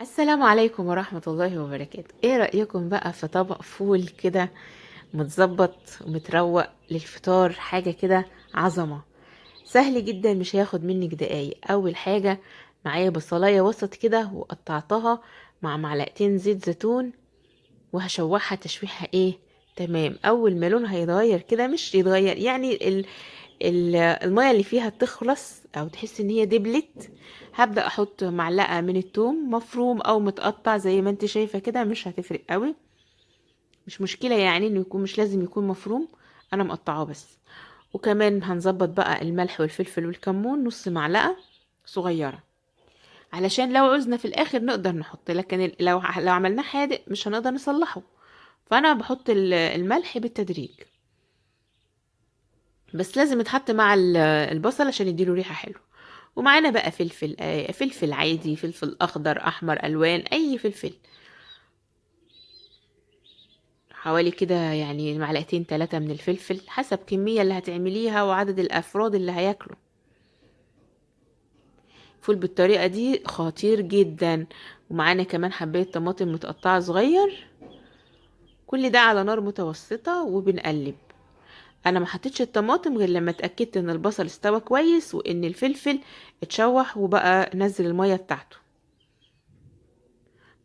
السلام عليكم ورحمة الله وبركاته. ايه رأيكم بقى في طبق فول كده متظبط ومتروق للفطار؟ حاجة كده عظمة. سهل جدا، مش هياخد منك دقايق. اول حاجة معايا بصلاية وسط كده وقطعتها مع معلقتين زيت زيتون، وهشوحها تشويحة ايه تمام. اول ما لونها يتغير كده، مش يتغير يعني المية اللي فيها تخلص او تحس ان هي دبلت، هبدأ احط معلقة من التوم مفروم او متقطع زي ما انت شايفة كده، مش هتفرق قوي، مش مشكلة يعني انه يكون، مش لازم يكون مفروم، انا مقطعاه بس. وكمان هنظبط بقى الملح والفلفل والكمون نص معلقة صغيرة، علشان لو عوزنا في الاخر نقدر نحط، لكن لو عملناه حادق مش هنقدر نصلحه. فانا بحط الملح بالتدريج، بس لازم يتحط مع البصل عشان يديله ريحة حلوة. ومعانا بقى فلفل، فلفل عادي، فلفل اخضر احمر الوان، اي فلفل، حوالي كده يعني معلقتين 3 من الفلفل حسب كمية اللي هتعمليها وعدد الافراد اللي هياكلوا. فول بالطريقة دي خطير جدا. ومعانا كمان حباية طماطم متقطعة صغير، كل ده على نار متوسطة وبنقلب. انا ما حطيتش الطماطم غير لما اتاكدت ان البصل استوى كويس وان الفلفل اتشوح وبقى نزل المية بتاعته.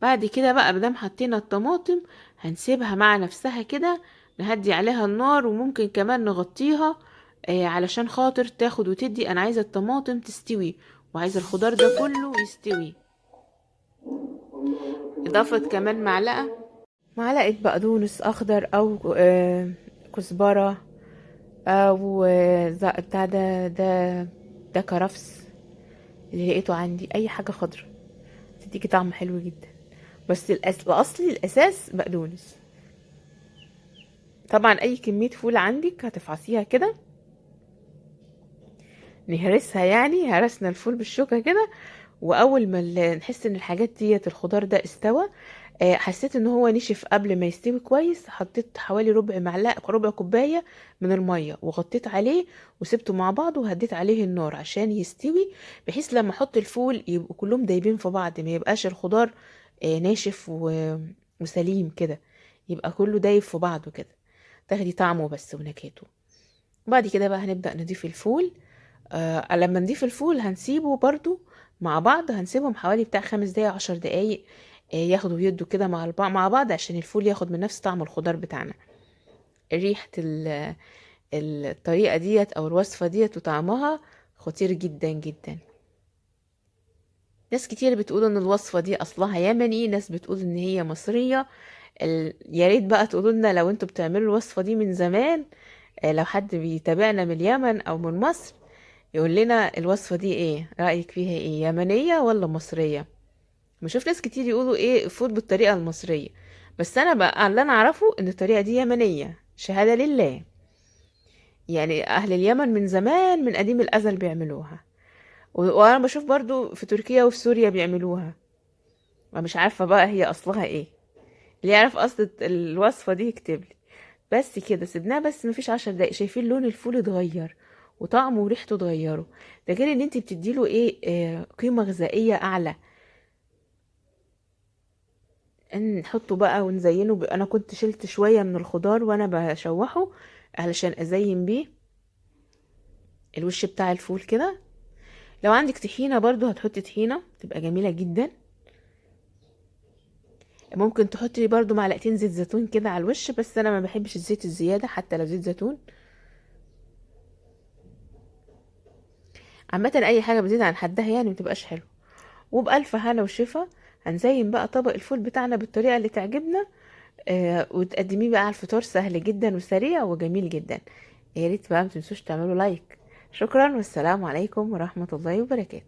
بعد كده بقى مادام حطينا الطماطم، هنسيبها مع نفسها كده، نهدي عليها النار وممكن كمان نغطيها، علشان خاطر تاخد وتدي. انا عايزة الطماطم تستوي وعايزة الخضار ده كله يستوي. اضافة كمان معلقة بقدونس اخضر او كزبرة، او بتاع ده كرفس اللي لقيته عندي، اي حاجة خضرا تديكي طعم حلو جدا. بس الاصلي الاساس بقدونس. طبعا اي كمية فول عندك هتفعصيها كده، نهرسها يعني، هرسنا الفول بالشوكة كده. واول ما نحس ان الحاجات ديت الخضار ده استوى، حسيت ان هو نشف قبل ما يستوي كويس، حطيت حوالي ربع كوباية من المية وغطيت عليه وسبته مع بعض وهديت عليه النار عشان يستوي، بحيث لما احط الفول يبقوا كلهم دايبين في بعض، ما يبقاش الخضار ناشف وسليم كده، يبقى كله دايب في بعضه كده، تاخدي طعمه بس ونكهته. بعد كده بقى هنبدأ نضيف الفول. لما نضيف الفول هنسيبه برضو مع بعض، هنسيبهم حوالي بتاع 5 دقايق 10 دقايق، ياخدوا ويدوا كده مع بعض عشان الفول ياخد من نفس طعم الخضار بتاعنا. ريحة الطريقة ديت او الوصفة ديت وطعمها خطير جدا جدا. ناس كتير بتقول ان الوصفة دي اصلها يمني، ناس بتقول ان هي مصرية. يا ريت بقى تقولوا لنا لو انتوا بتعملوا الوصفة دي من زمان، لو حد بيتابعنا من اليمن او من مصر يقول لنا الوصفة دي ايه رأيك فيها، ايه يمنية ولا مصرية؟ بشوف ناس كتير يقولوا ايه فوت بالطريقة المصرية، بس انا بقى اللي انا اعرفه ان الطريقة دي يمنية، شهادة لله. يعني اهل اليمن من زمان من قديم الازل بيعملوها، وانا بشوف برضو في تركيا وفي سوريا بيعملوها، ومش عارفة بقى هي اصلها ايه. اللي يعرف اصل الوصفة دي يكتب لي. بس كده سيبناها، بس مفيش 10 دقايق شايفين لون الفول اتغير وطعمه وريحته اتغيروا، ده غير ان انت بتديله ايه، قيمة غذائية اعلى. ان نحطه بقى ونزينه انا كنت شلت شوية من الخضار وانا بشوحه علشان ازين بيه الوش بتاع الفول كده. لو عندك طحينة برضو هتحطي طحينة تبقى جميلة جدا. ممكن تحطي برضو معلقتين زيت زيتون كده على الوش، بس انا ما بحبش الزيت الزيادة حتى لو زيت زيتون. عامة اي حاجة بتزيد عن حدها يعني متبقاش حلو. وبألف هنا وشفا. هنزين بقى طبق الفول بتاعنا بالطريقة اللي تعجبنا، وتقدميه بقى على الفطار، سهل جدا وسريع وجميل جدا. يا ريت بقى متنسوش تعملوا لايك. شكرا والسلام عليكم ورحمة الله وبركاته.